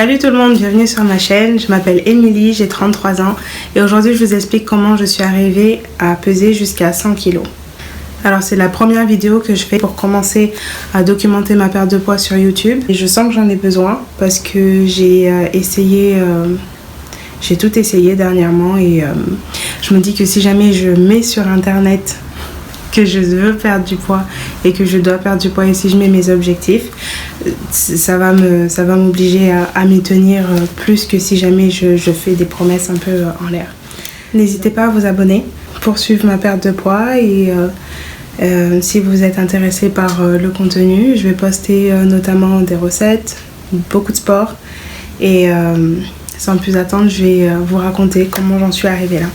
Salut tout le monde, bienvenue sur ma chaîne. Je m'appelle Émilie, j'ai 33 ans et aujourd'hui je vous explique comment je suis arrivée à peser jusqu'à 100 kg. Alors c'est la première vidéo que je fais pour commencer à documenter ma perte de poids sur YouTube. Et je sens que j'en ai besoin parce que j'ai tout essayé dernièrement et je me dis que si jamais je mets sur internet que je veux perdre du poids et que je dois perdre du poids et si je mets mes objectifs, ça va m'obliger à m'y tenir plus que si jamais je fais des promesses un peu en l'air. N'hésitez pas à vous abonner pour suivre ma perte de poids et si vous êtes intéressé par le contenu, je vais poster notamment des recettes, beaucoup de sport et sans plus attendre, je vais vous raconter comment j'en suis arrivée là.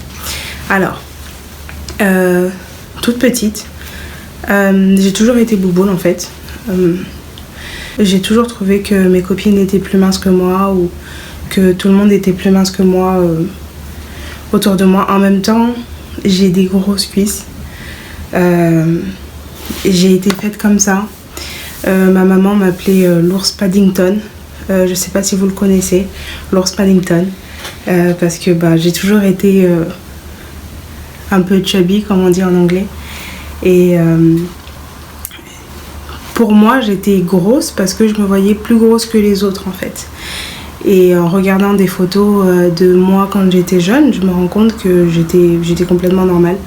Alors, toute petite, j'ai toujours été bouboule en fait. J'ai toujours trouvé que mes copines étaient plus minces que moi ou que tout le monde était plus mince que moi autour de moi. En même temps, j'ai des grosses cuisses. J'ai été faite comme ça. Ma maman m'appelait l'ours Paddington. Je sais pas si vous le connaissez, l'ours Paddington. Parce que j'ai toujours été un peu chubby, comme on dit en anglais. Et pour moi, j'étais grosse parce que je me voyais plus grosse que les autres en fait. Et en regardant des photos de moi quand j'étais jeune, je me rends compte que j'étais complètement normale.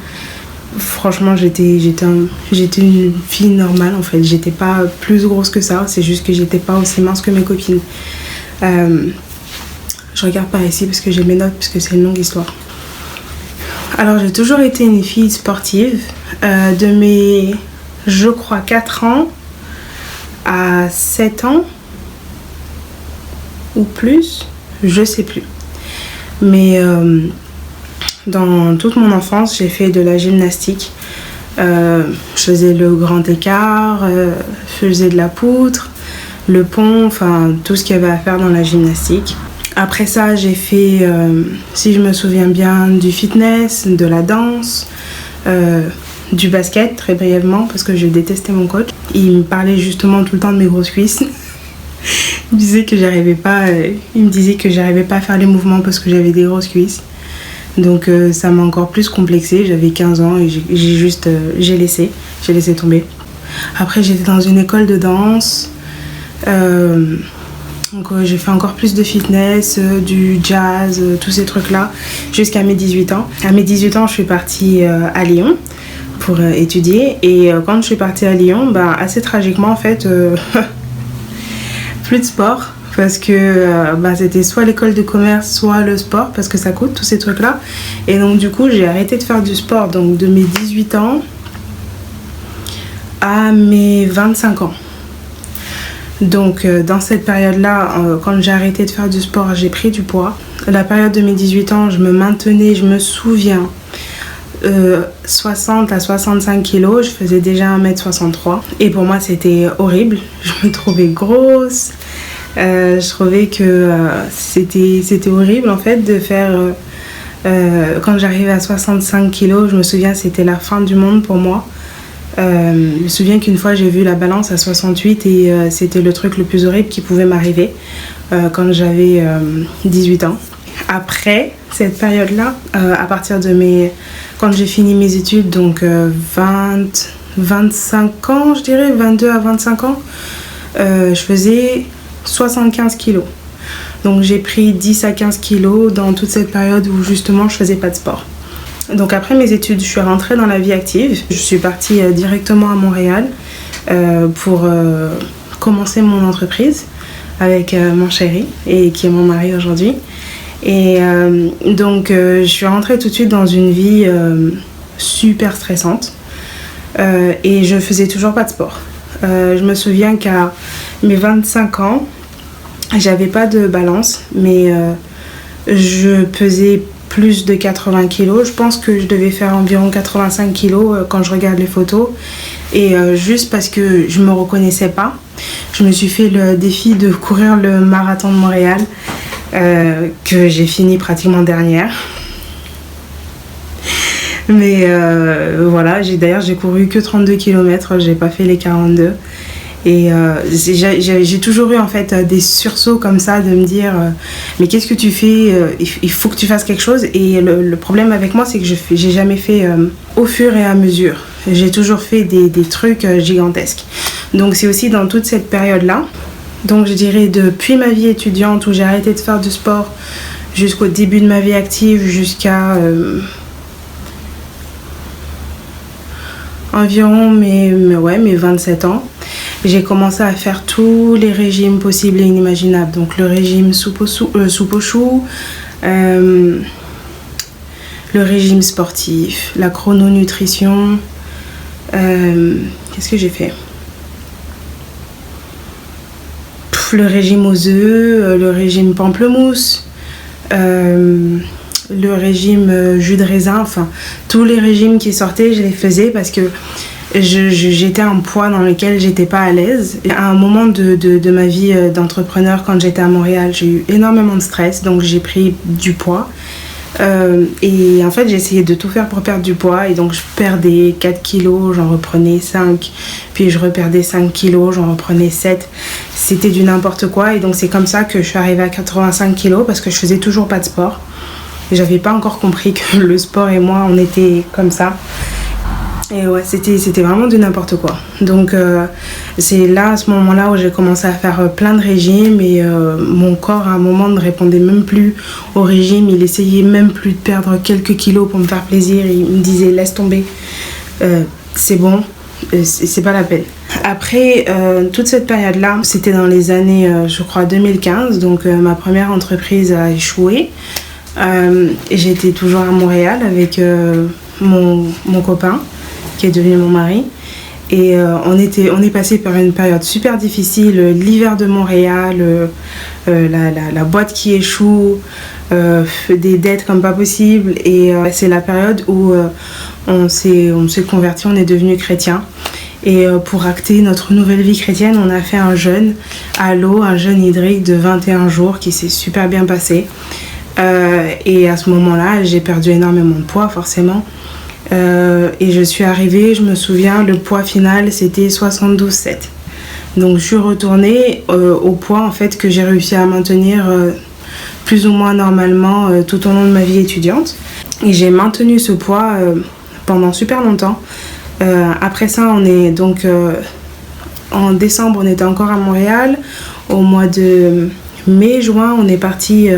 Franchement, j'étais une fille normale en fait. J'étais pas plus grosse que ça, c'est juste que j'étais pas aussi mince que mes copines. Je regarde par ici parce que j'ai mes notes, parce que c'est une longue histoire. Alors j'ai toujours été une fille sportive, de mes, je crois, 4 ans à 7 ans ou plus, je sais plus. Mais dans toute mon enfance, j'ai fait de la gymnastique. Je faisais le grand écart, je faisais de la poutre, le pont, enfin tout ce qu'il y avait à faire dans la gymnastique. Après ça, j'ai fait, si je me souviens bien, du fitness, de la danse, du basket très brièvement parce que je détestais mon coach. Il me parlait justement tout le temps de mes grosses cuisses. Il me disait que j'arrivais pas à faire les mouvements parce que j'avais des grosses cuisses. Donc ça m'a encore plus complexée. J'avais 15 ans et j'ai laissé tomber. Après j'étais dans une école de danse. Donc j'ai fait encore plus de fitness, du jazz, tous ces trucs-là, jusqu'à mes 18 ans. À mes 18 ans, je suis partie à Lyon pour étudier. Et quand je suis partie à Lyon, assez tragiquement en fait, plus de sport. Parce que c'était soit l'école de commerce, soit le sport, parce que ça coûte, tous ces trucs-là. Et donc du coup, j'ai arrêté de faire du sport donc, de mes 18 ans à mes 25 ans. Donc dans cette période-là, quand j'ai arrêté de faire du sport, j'ai pris du poids. La période de mes 18 ans, je me maintenais, je me souviens, 60 à 65 kilos. Je faisais déjà 1m63. Et pour moi, c'était horrible. Je me trouvais grosse. Je trouvais que c'était horrible en fait de faire... quand j'arrivais à 65 kilos, je me souviens, c'était la fin du monde pour moi. Je me souviens qu'une fois j'ai vu la balance à 68 et c'était le truc le plus horrible qui pouvait m'arriver quand j'avais 18 ans. Après cette période-là, à partir de quand j'ai fini mes études, donc 25 ans je dirais, 22 à 25 ans, je faisais 75 kilos. Donc j'ai pris 10 à 15 kilos dans toute cette période où justement je faisais pas de sport. Donc après mes études, je suis rentrée dans la vie active. Je suis partie directement à Montréal pour commencer mon entreprise avec mon chéri et qui est mon mari aujourd'hui. Et donc je suis rentrée tout de suite dans une vie super stressante et je faisais toujours pas de sport. Je me souviens qu'à mes 25 ans, j'avais pas de balance, mais je pesais plus de 80 kilos. Je pense que je devais faire environ 85 kilos quand je regarde les photos. Et juste parce que je me reconnaissais pas, je me suis fait le défi de courir le marathon de Montréal que j'ai fini pratiquement dernière. Mais voilà, j'ai couru que 32 km, j'ai pas fait les 42. Et j'ai toujours eu en fait des sursauts comme ça de me dire mais qu'est-ce que tu fais, il faut que tu fasses quelque chose. Et le problème avec moi, c'est que j'ai jamais fait au fur et à mesure. J'ai toujours fait des trucs gigantesques. Donc c'est aussi dans toute cette période-là, donc je dirais depuis ma vie étudiante où j'ai arrêté de faire du sport jusqu'au début de ma vie active, jusqu'à environ mes 27 ans, j'ai commencé à faire tous les régimes possibles et inimaginables. Donc le régime soupe aux choux, le régime sportif, la chrononutrition, qu'est-ce que j'ai fait ? Le régime aux œufs, le régime pamplemousse, le régime jus de raisin, enfin tous les régimes qui sortaient, je les faisais parce que j'étais un poids dans lequel j'étais pas à l'aise. Et à un moment de ma vie d'entrepreneur, quand j'étais à Montréal, j'ai eu énormément de stress, donc j'ai pris du poids. Et en fait j'ai essayé de tout faire pour perdre du poids, et donc je perdais 4 kilos, j'en reprenais 5, puis je reperdais 5 kilos, j'en reprenais 7. C'était du n'importe quoi, et donc c'est comme ça que je suis arrivée à 85 kilos, parce que je faisais toujours pas de sport. Et j'avais pas encore compris que le sport et moi on était comme ça. Et ouais, c'était vraiment du n'importe quoi. Donc c'est là, à ce moment-là, où j'ai commencé à faire plein de régimes, et mon corps à un moment ne répondait même plus au régime. Il essayait même plus de perdre quelques kilos pour me faire plaisir. Il me disait laisse tomber, c'est bon, c'est pas la peine. Après toute cette période-là, c'était dans les années, je crois 2015, donc ma première entreprise a échoué. Et j'étais toujours à Montréal avec mon copain, qui est devenu mon mari, et on est passé par une période super difficile, l'hiver de Montréal, la boîte qui échoue, des dettes comme pas possible, et c'est la période où on s'est converti, on est devenu chrétien, et pour acter notre nouvelle vie chrétienne, on a fait un jeûne à l'eau, un jeûne hydrique de 21 jours qui s'est super bien passé, et à ce moment-là j'ai perdu énormément de poids forcément. Et je suis arrivée, je me souviens, le poids final c'était 72,7. Donc je suis retournée au poids en fait que j'ai réussi à maintenir plus ou moins normalement tout au long de ma vie étudiante. Et j'ai maintenu ce poids pendant super longtemps. Après ça, on est donc en décembre, on était encore à Montréal. Au mois de mai-juin, on est parti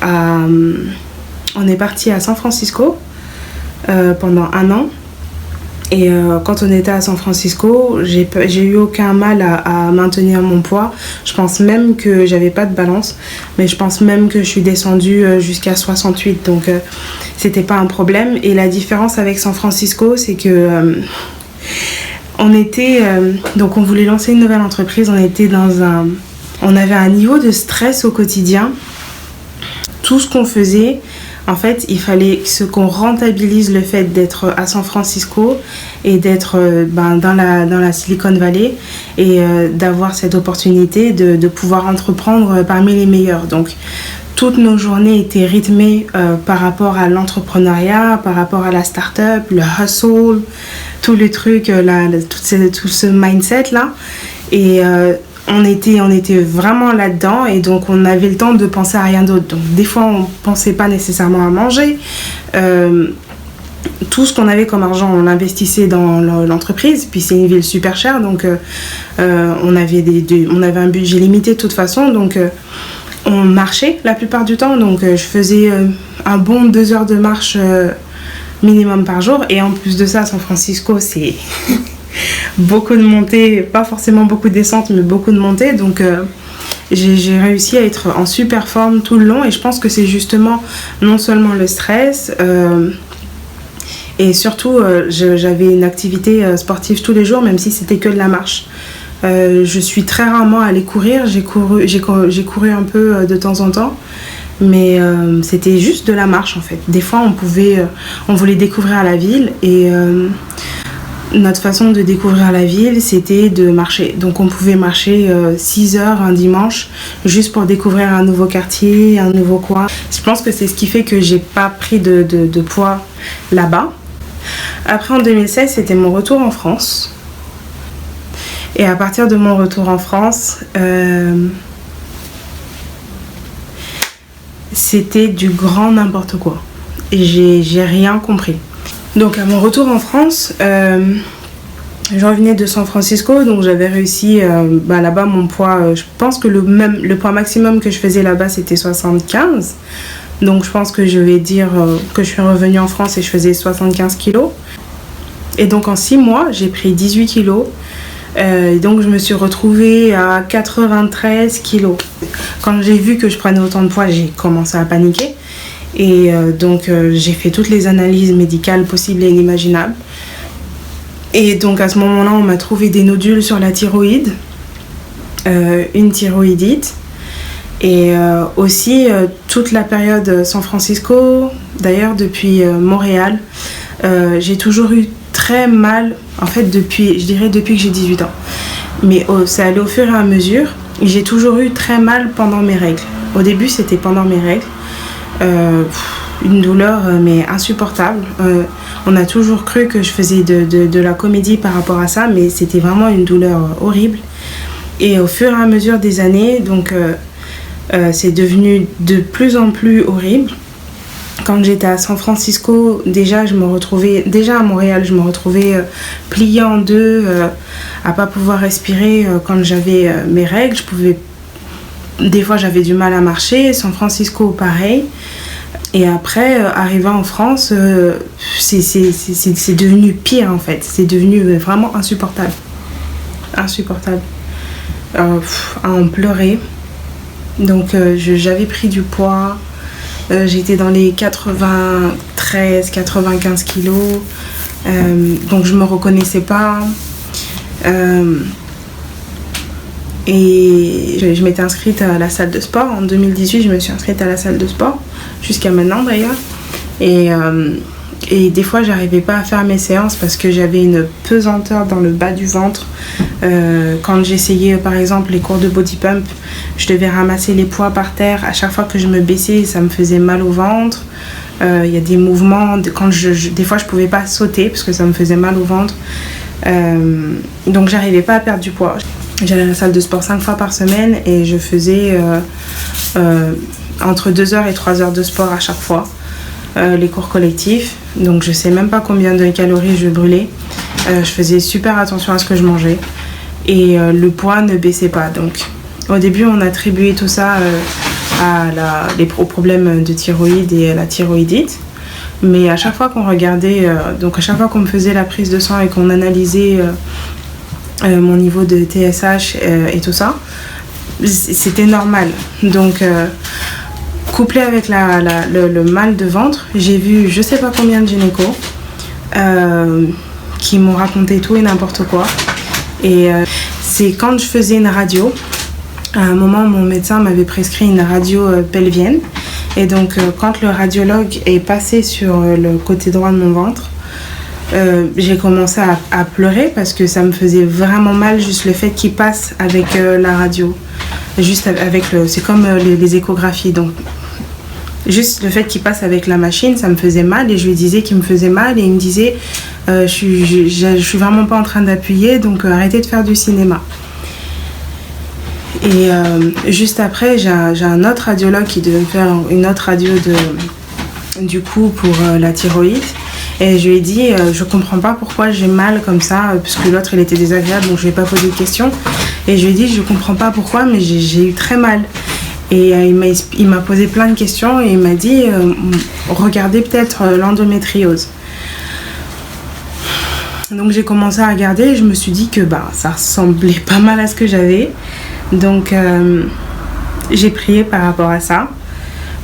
à San Francisco. Pendant un an, et quand on était à San Francisco, j'ai eu aucun mal à maintenir mon poids. Je pense même que j'avais pas de balance, mais je pense même que je suis descendue jusqu'à 68, donc c'était pas un problème. Et la différence avec San Francisco, c'est que donc on voulait lancer une nouvelle entreprise, on avait un niveau de stress au quotidien. Tout ce qu'on faisait, en fait, il fallait qu'on rentabilise le fait d'être à San Francisco et d'être dans la Silicon Valley, et d'avoir cette opportunité de pouvoir entreprendre parmi les meilleurs. Donc, toutes nos journées étaient rythmées par rapport à l'entrepreneuriat, par rapport à la start-up, le hustle, tous les trucs, tout ce mindset-là. Et on était vraiment là-dedans, et donc on avait le temps de penser à rien d'autre. Donc des fois on pensait pas nécessairement à manger, tout ce qu'on avait comme argent on l'investissait dans l'entreprise, puis c'est une ville super chère, donc on avait un budget limité de toute façon, donc on marchait la plupart du temps, donc je faisais un bon 2 heures de marche minimum par jour, et en plus de ça, San Francisco c'est beaucoup de montées, pas forcément beaucoup de descentes, mais beaucoup de montées, donc j'ai réussi à être en super forme tout le long, et je pense que c'est justement non seulement le stress, et surtout j'avais une activité sportive tous les jours, même si c'était que de la marche. Je suis très rarement allée courir, j'ai couru un peu de temps en temps, mais c'était juste de la marche en fait. Des fois on voulait découvrir la ville, et notre façon de découvrir la ville, c'était de marcher. Donc on pouvait marcher 6 heures un dimanche juste pour découvrir un nouveau quartier, un nouveau coin. Je pense que c'est ce qui fait que j'ai pas pris de poids là-bas. Après en 2016, c'était mon retour en France. Et à partir de mon retour en France, c'était du grand n'importe quoi. Et j'ai rien compris. Donc à mon retour en France, je revenais de San Francisco, donc j'avais réussi là-bas mon poids. Je pense que le poids maximum que je faisais là-bas c'était 75. Donc je pense que je vais dire que je suis revenue en France et je faisais 75 kilos. Et donc en 6 mois, j'ai pris 18 kilos. Donc je me suis retrouvée à 93 kilos. Quand j'ai vu que je prenais autant de poids, j'ai commencé à paniquer. Et donc j'ai fait toutes les analyses médicales possibles et inimaginables. Et donc à ce moment-là, on m'a trouvé des nodules sur la thyroïde, une thyroïdite. Et aussi toute la période San Francisco, d'ailleurs depuis Montréal, j'ai toujours eu très mal, en fait depuis que j'ai 18 ans. Mais c'est allé au fur et à mesure. J'ai toujours eu très mal pendant mes règles. Au début, c'était pendant mes règles. Une douleur mais insupportable. On a toujours cru que je faisais de la comédie par rapport à ça, mais c'était vraiment une douleur horrible. Et au fur et à mesure des années, donc c'est devenu de plus en plus horrible. Quand j'étais à San Francisco, déjà à Montréal, je me retrouvais pliée en deux, à pas pouvoir respirer quand j'avais mes règles. Des fois j'avais du mal à marcher. San Francisco, pareil. Et après, arrivant en France, c'est devenu pire en fait. C'est devenu vraiment insupportable. Insupportable. À en pleurer. Donc j'avais pris du poids. J'étais dans les 93-95 kilos. Donc je me reconnaissais pas. Et je m'étais inscrite à la salle de sport. En 2018, je me suis inscrite à la salle de sport. Jusqu'à maintenant d'ailleurs. Et des fois, j'arrivais pas à faire mes séances parce que j'avais une pesanteur dans le bas du ventre. Quand j'essayais par exemple les cours de body pump, je devais ramasser les poids par terre. À chaque fois que je me baissais, ça me faisait mal au ventre. Il y a des mouvements, des fois je pouvais pas sauter parce que ça me faisait mal au ventre. Donc j'arrivais pas à perdre du poids. J'allais à la salle de sport 5 fois par semaine et je faisais entre 2 heures et 3 heures de sport à chaque fois. Les cours collectifs, donc je sais même pas combien de calories je brûlais. Je faisais super attention à ce que je mangeais et le poids ne baissait pas. Donc au début on attribuait tout ça aux problèmes de thyroïde et à la thyroïdite, mais à chaque fois qu'on regardait, donc à chaque fois qu'on me faisait la prise de sang et qu'on analysait mon niveau de TSH et tout ça, c'était normal. Donc couplé avec le mal de ventre, j'ai vu je sais pas combien de gynécos qui m'ont raconté tout et n'importe quoi. Et c'est quand je faisais une radio, à un moment mon médecin m'avait prescrit une radio pelvienne. Et donc quand le radiologue est passé sur le côté droit de mon ventre, j'ai commencé à pleurer parce que ça me faisait vraiment mal, juste le fait qu'il passe avec la radio. Juste avec c'est comme les échographies, donc juste le fait qu'il passe avec la machine, ça me faisait mal et je lui disais qu'il me faisait mal et il me disait je suis vraiment pas en train d'appuyer, donc arrêtez de faire du cinéma. Et juste après, j'ai un autre radiologue qui devait me faire une autre radio du coup pour la thyroïde. Et je lui ai dit, je comprends pas pourquoi j'ai mal comme ça, puisque l'autre il était désagréable, donc je lui ai pas posé de questions. Et je lui ai dit, je comprends pas pourquoi, mais j'ai eu très mal. Et il m'a posé plein de questions et il m'a dit, regardez peut-être l'endométriose. Donc j'ai commencé à regarder et je me suis dit que ça ressemblait pas mal à ce que j'avais. Donc j'ai prié par rapport à ça,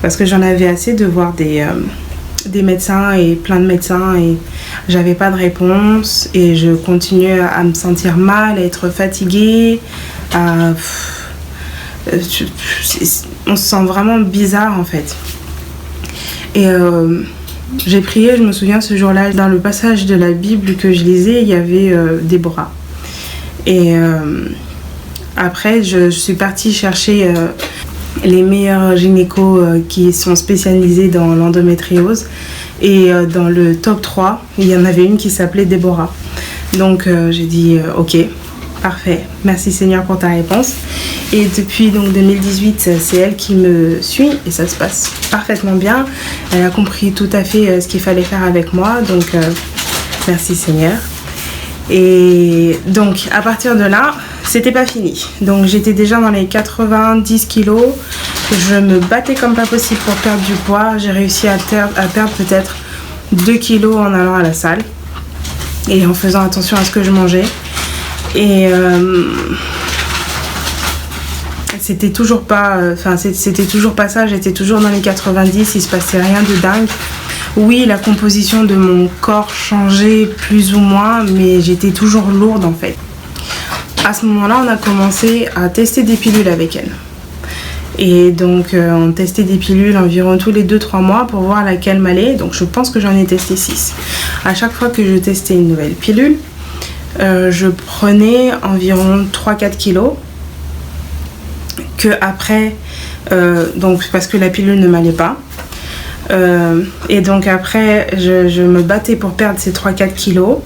parce que j'en avais assez de voir des médecins et plein de médecins et j'avais pas de réponse et je continuais à me sentir mal, à être fatiguée, on se sent vraiment bizarre en fait. Et j'ai prié, je me souviens ce jour-là, dans le passage de la Bible que je lisais, il y avait Déborah. Et après, je suis partie chercher les meilleurs gynécos qui sont spécialisés dans l'endométriose. Et dans le top 3, il y en avait une qui s'appelait Déborah. Donc j'ai dit ok, Parfait. Merci Seigneur pour ta réponse. Et depuis donc 2018, c'est elle qui me suit et ça se passe parfaitement bien. Elle a compris tout à fait ce qu'il fallait faire avec moi. Donc merci Seigneur. Et donc à partir de là, c'était pas fini. Donc j'étais déjà dans les 90 kilos. Je me battais comme pas possible pour perdre du poids. J'ai réussi à perdre peut-être 2 kilos en allant à la salle et en faisant attention à ce que je mangeais. Et c'était toujours pas ça, j'étais toujours dans les 90, il se passait rien de dingue. Oui, la composition de mon corps changeait plus ou moins, mais j'étais toujours lourde en fait. À ce moment-là, on a commencé à tester des pilules avec elle. Et donc on testait des pilules environ tous les 2-3 mois pour voir laquelle m'allait. Donc je pense que j'en ai testé 6. À chaque fois que je testais une nouvelle pilule, je prenais environ 3-4 kilos que après, donc parce que la pilule ne m'allait pas. Et donc après, je me battais pour perdre ces 3-4 kilos,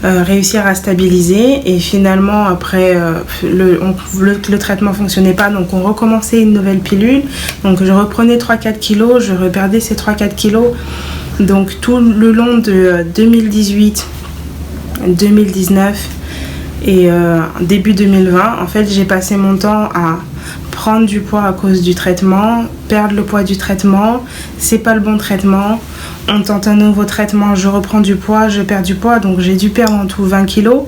réussir à stabiliser. Et finalement, après, le traitement ne fonctionnait pas. Donc on recommençait une nouvelle pilule. Donc je reprenais 3-4 kilos, je reperdais ces 3-4 kilos. Donc tout le long de 2018, 2019 et début 2020, en fait, j'ai passé mon temps à prendre du poids à cause du traitement, perdre le poids du traitement, c'est pas le bon traitement, on tente un nouveau traitement, je reprends du poids, je perds du poids, donc j'ai dû perdre en tout 20 kilos,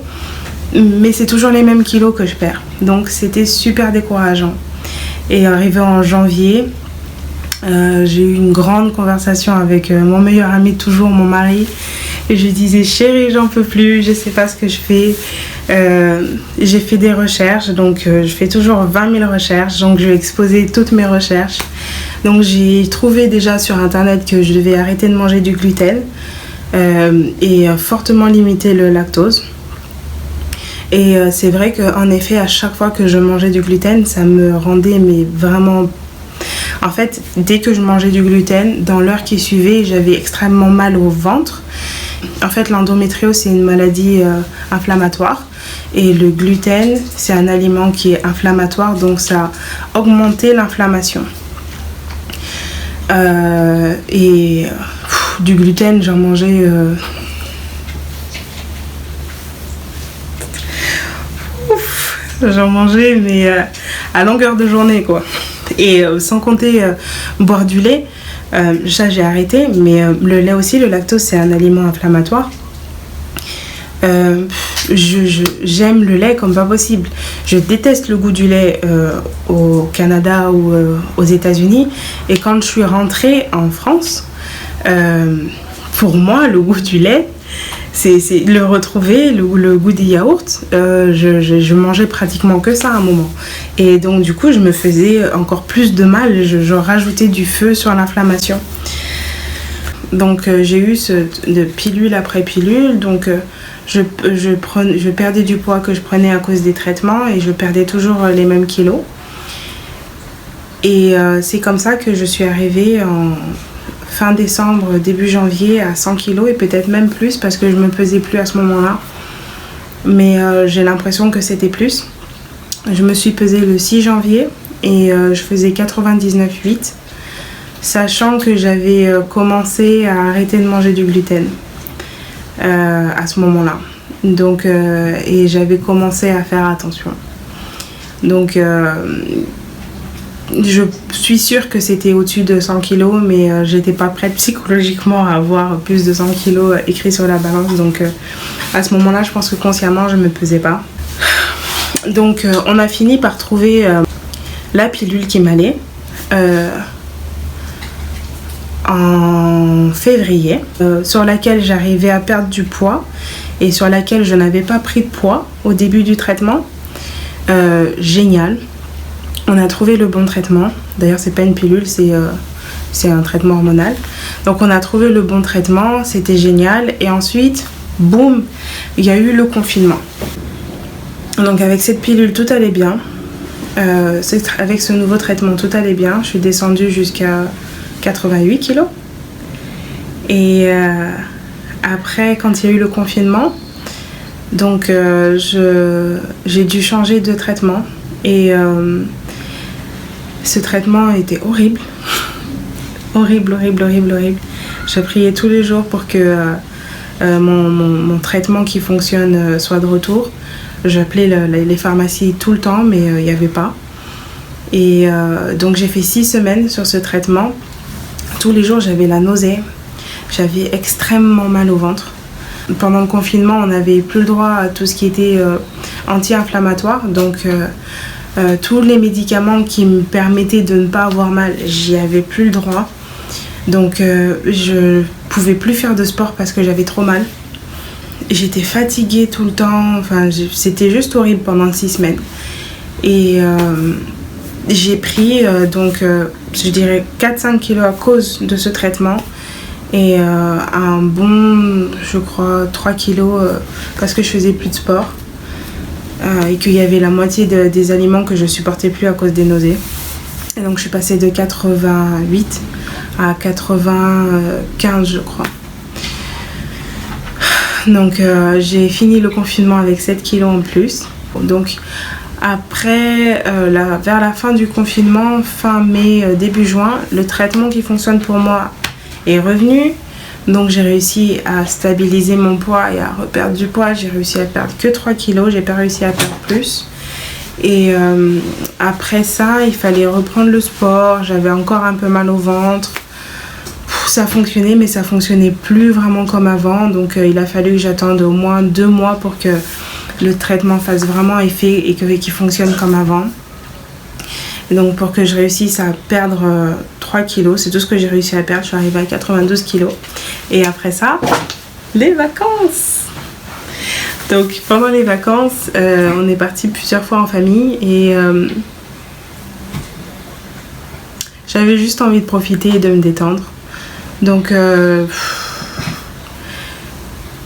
mais c'est toujours les mêmes kilos que je perds, donc c'était super décourageant. Et arrivé en janvier, j'ai eu une grande conversation avec mon meilleur ami de toujours, mon mari, et je lui disais chérie, j'en peux plus, je sais pas ce que je fais. J'ai fait des recherches, donc je fais toujours 20 000 recherches, donc je vais exposer toutes mes recherches. Donc j'ai trouvé déjà sur internet que je devais arrêter de manger du gluten et fortement limiter le lactose. Et c'est vrai qu'en effet, à chaque fois que je mangeais du gluten, ça me rendait vraiment... En fait, dès que je mangeais du gluten, dans l'heure qui suivait, j'avais extrêmement mal au ventre. En fait, l'endométriose, c'est une maladie inflammatoire. Et le gluten, c'est un aliment qui est inflammatoire, donc ça a augmenté l'inflammation. Du gluten, j'en mangeais... J'en mangeais, mais à longueur de journée, quoi. Et sans compter boire du lait, ça j'ai arrêté, mais le lait aussi, le lactose, c'est un aliment inflammatoire. J'aime le lait comme pas possible. Je déteste le goût du lait au Canada ou aux États-Unis. Et quand je suis rentrée en France, pour moi, le goût du lait, c'est le retrouver, le goût des yaourts. Je mangeais pratiquement que ça à un moment. Et donc, du coup, je me faisais encore plus de mal. Je rajoutais du feu sur l'inflammation. Donc, j'ai eu de pilule après pilule. Donc, je perdais du poids que je prenais à cause des traitements et je perdais toujours les mêmes kilos. Et c'est comme ça que je suis arrivée en fin décembre, début janvier à 100 kilos et peut-être même plus parce que je me pesais plus à ce moment-là. Mais j'ai l'impression que c'était plus. Je me suis pesée le 6 janvier et je faisais 99,8, sachant que j'avais commencé à arrêter de manger du gluten à ce moment-là. Donc, et j'avais commencé à faire attention. Donc, je suis sûre que c'était au-dessus de 100 kilos, mais j'étais pas prête psychologiquement à avoir plus de 100 kilos écrits sur la balance. Donc, à ce moment-là, je pense que consciemment, je me pesais pas. Donc, on a fini par trouver la pilule qui m'allait en février, sur laquelle j'arrivais à perdre du poids et sur laquelle je n'avais pas pris de poids au début du traitement. Génial. On a trouvé le bon traitement. D'ailleurs, c'est pas une pilule, c'est un traitement hormonal. Donc, on a trouvé le bon traitement, c'était génial. Et ensuite, boum, il y a eu le confinement. Donc, avec cette pilule, tout allait bien. Avec ce nouveau traitement, tout allait bien. Je suis descendue jusqu'à 88 kilos. Et après, quand il y a eu le confinement, Donc j'ai dû changer de traitement et ce traitement était horrible. Horrible. Je priais tous les jours pour que mon traitement qui fonctionne soit de retour. J'appelais les pharmacies tout le temps, mais il n'y avait pas. Et donc j'ai fait 6 semaines sur ce traitement. Tous les jours j'avais la nausée, j'avais extrêmement mal au ventre. Pendant le confinement, on n'avait plus le droit à tout ce qui était anti-inflammatoire, donc tous les médicaments qui me permettaient de ne pas avoir mal, j'y avais plus le droit. Donc je pouvais plus faire de sport parce que j'avais trop mal. J'étais fatiguée tout le temps, enfin c'était juste horrible pendant 6 semaines. Et j'ai pris je dirais 4-5 kilos à cause de ce traitement. Et un bon, je crois, 3 kilos parce que je faisais plus de sport et qu'il y avait la moitié des aliments que je supportais plus à cause des nausées. Et donc je suis passée de 88 à 95, je crois. Donc j'ai fini le confinement avec 7 kilos en plus. Donc après, vers la fin du confinement, fin mai, début juin, le traitement qui fonctionne pour moi est revenu. Donc j'ai réussi à stabiliser mon poids et à reperdre du poids. J'ai réussi à perdre que 3 kilos, j'ai pas réussi à perdre plus. Et après ça, il fallait reprendre le sport. J'avais encore un peu mal au ventre. Ça fonctionnait, mais ça fonctionnait plus vraiment comme avant. Donc il a fallu que j'attende au moins 2 mois pour que le traitement fasse vraiment effet et qu'il fonctionne comme avant. Et donc pour que je réussisse à perdre 3 kilos, c'est tout ce que j'ai réussi à perdre. Je suis arrivée à 92 kilos. Et après ça, les vacances. Donc pendant les vacances, on est parti plusieurs fois en famille et j'avais juste envie de profiter et de me détendre. Donc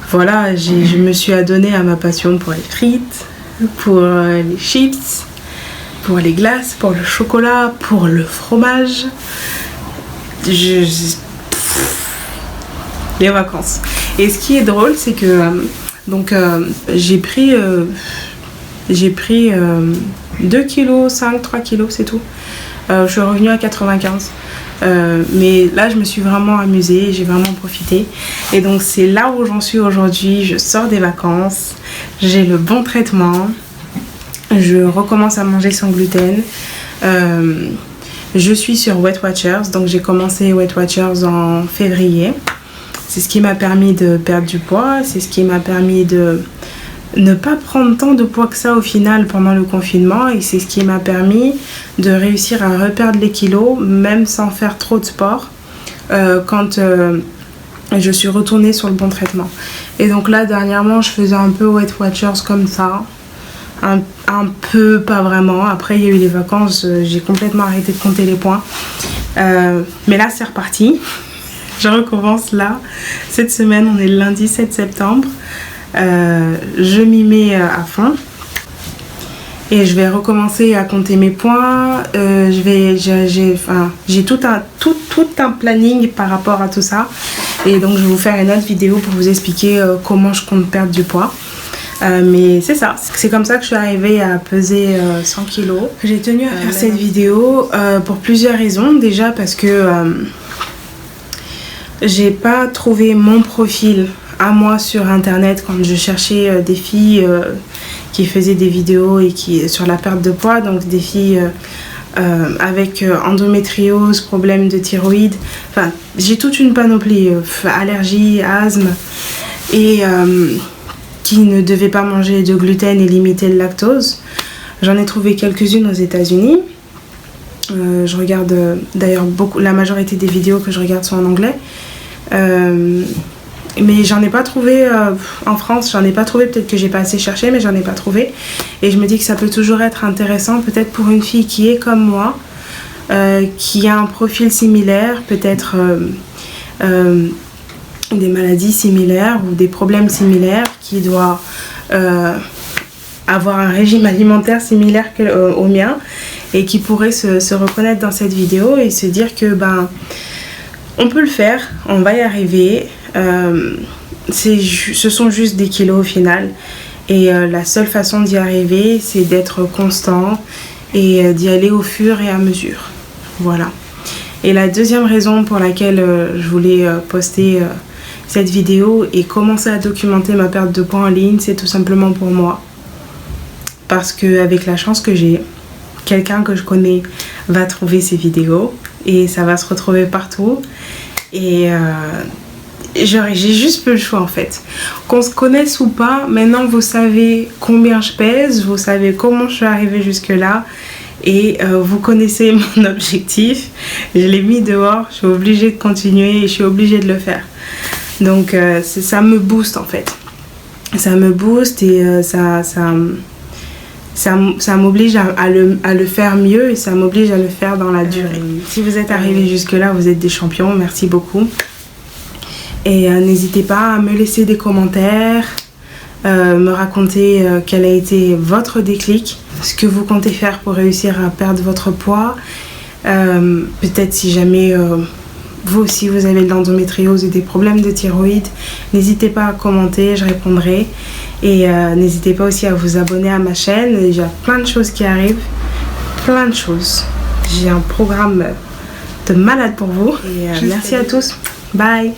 voilà, je me suis adonnée à ma passion pour les frites, pour les chips, pour les glaces, pour le chocolat, pour le fromage. Les vacances. Et ce qui est drôle, c'est que j'ai pris 2 kg, 5, 3 kg, c'est tout. Je suis revenue à 95. Mais là, je me suis vraiment amusée, j'ai vraiment profité. Et donc, c'est là où j'en suis aujourd'hui. Je sors des vacances, j'ai le bon traitement, je recommence à manger sans gluten. Je suis sur Weight Watchers, donc j'ai commencé Weight Watchers en février. C'est ce qui m'a permis de perdre du poids, c'est ce qui m'a permis de ne pas prendre tant de poids que ça au final pendant le confinement, et c'est ce qui m'a permis de réussir à reperdre les kilos même sans faire trop de sport quand je suis retournée sur le bon traitement. Et donc là dernièrement je faisais un peu Weight Watchers comme ça, un peu, pas vraiment. Après il y a eu les vacances, j'ai complètement arrêté de compter les points, mais là c'est reparti. Je recommence là, cette semaine, on est le lundi 7 septembre. Je m'y mets à fond et je vais recommencer à compter mes points. J'ai tout un planning par rapport à tout ça, et donc je vais vous faire une autre vidéo pour vous expliquer comment je compte perdre du poids. Mais c'est ça, c'est comme ça que je suis arrivée à peser 100 kg. J'ai tenu à faire cette vidéo pour plusieurs raisons. Déjà parce que j'ai pas trouvé mon profil à moi sur internet quand je cherchais des filles qui faisaient des vidéos et sur la perte de poids, donc des filles avec endométriose, problème de thyroïde, enfin j'ai toute une panoplie, allergie, asthme, et qui ne devaient pas manger de gluten et limiter le lactose. J'en ai trouvé quelques-unes aux États-Unis. Je regarde d'ailleurs beaucoup, la majorité des vidéos que je regarde sont en anglais. Mais j'en ai pas trouvé en France, j'en ai pas trouvé, peut-être que j'ai pas assez cherché, mais j'en ai pas trouvé. Et je me dis que ça peut toujours être intéressant, peut-être pour une fille qui est comme moi, qui a un profil similaire, peut-être des maladies similaires ou des problèmes similaires, qui doit avoir un régime alimentaire similaire au mien, et qui pourrait se reconnaître dans cette vidéo et se dire que on peut le faire, on va y arriver. Ce sont juste des kilos au final, Et la seule façon d'y arriver, c'est d'être constant et d'y aller au fur et à mesure. Voilà. Et la deuxième raison pour laquelle je voulais poster cette vidéo et commencer à documenter ma perte de poids en ligne, c'est tout simplement pour moi. Parce qu'avec la chance que j'ai, quelqu'un que je connais va trouver ces vidéos et ça va se retrouver partout. Et j'ai juste peu le choix en fait. Qu'on se connaisse ou pas, maintenant vous savez combien je pèse, vous savez comment je suis arrivée jusque là et vous connaissez mon objectif. Je l'ai mis dehors, je suis obligée de continuer et je suis obligée de le faire. Donc ça me booste en fait. Ça me booste et ça m'oblige à le faire mieux et ça m'oblige à le faire dans la durée. Si vous êtes arrivés jusque là, vous êtes des champions, merci beaucoup. Et n'hésitez pas à me laisser des commentaires, me raconter quel a été votre déclic, ce que vous comptez faire pour réussir à perdre votre poids. Peut-être si jamais vous aussi vous avez de l'endométriose et des problèmes de thyroïde, n'hésitez pas à commenter, je répondrai. Et n'hésitez pas aussi à vous abonner à ma chaîne, il y a plein de choses qui arrivent, plein de choses. J'ai un programme de malade pour vous. Et merci à tous, bye.